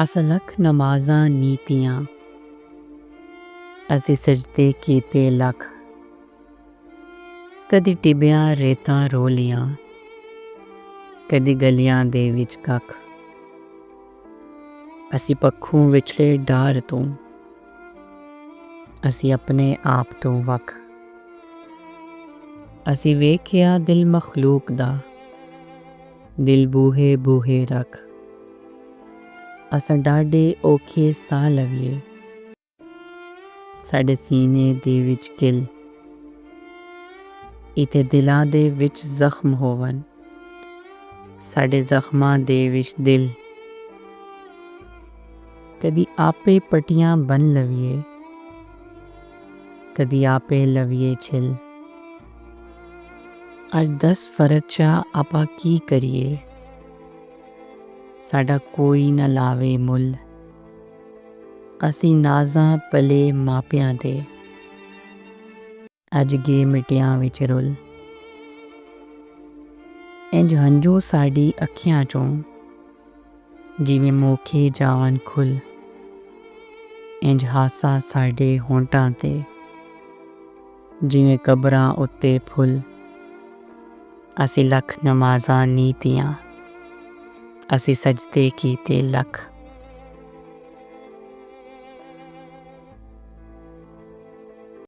ਅਸਲਖ ਨਮਾਜ਼ਾਂ ਨੀਤੀਆਂ, ਅਸੀਂ ਸਜਦੇ ਕੀਤੇ ਲੱਖ। ਕਦੀ ਟਿੱਬਿਆਂ ਰੇਤਾਂ ਰੋਲੀਆਂ, ਕਦੀ ਗਲੀਆਂ ਦੇ ਵਿੱਚ ਕੱਖ। ਅਸੀਂ ਪੱਖੋਂ ਵਿਛੜੇ ਡਾਰ ਤੋਂ, ਅਸੀਂ ਆਪਣੇ ਆਪ ਤੋਂ ਵੱਖ। ਅਸੀਂ ਵੇਖਿਆ ਦਿਲ ਮਖਲੂਕ ਦਾ, ਦਿਲ ਬੂਹੇ ਬੂਹੇ ਰੱਖ। ਅਸਾਂ ਡਾਢੇ ਔਖੇ ਸਾਹ ਲਵੀਏ, ਸਾਡੇ ਸੀਨੇ ਦੇ ਵਿੱਚ ਕਿਲ। ਇੱਥੇ ਦਿਲਾਂ ਦੇ ਵਿੱਚ ਜ਼ਖਮ ਹੋਵਨ, ਸਾਡੇ ਜ਼ਖਮਾਂ ਦੇ ਵਿੱਚ ਦਿਲ। ਕਦੀ ਆਪੇ ਪੱਟੀਆਂ ਬੰਨ ਲਵੀਏ, ਕਦੀ ਆਪੇ ਲਵੀਏ ਛਿਲ। ਅੱਜ 10 ਫਰਜ਼ 'ਚ ਆਪਾਂ ਕੀ ਕਰੀਏ, ਸਾਡਾ ਕੋਈ ਨਾ ਲਾਵੇ ਮੁੱਲ। ਅਸੀਂ ਨਾਜ਼ਾਂ ਪਲੇ ਮਾਪਿਆਂ ਦੇ, ਅੱਜ ਗੇ ਮਿੱਟੀਆਂ ਵਿੱਚ ਰੁੱਲ। ਇੰਝ ਹੰਝੂ ਸਾਡੀ ਅੱਖੀਆਂ 'ਚੋਂ, ਜਿਵੇਂ ਮੋਖੇ ਜਾਵਨ ਖੁੱਲ। ਇੰਝ ਹਾਸਾ ਸਾਡੇ ਹੋਂਠਾਂ 'ਤੇ, ਜਿਵੇਂ ਕਬਰਾਂ ਉੱਤੇ ਫੁੱਲ। ਅਸੀਂ ਲੱਖ ਨਮਾਜ਼ਾਂ ਨੀਤੀਆਂ, ਅਸੀਂ ਸਜਦੇ ਕੀਤੇ ਲੱਖ।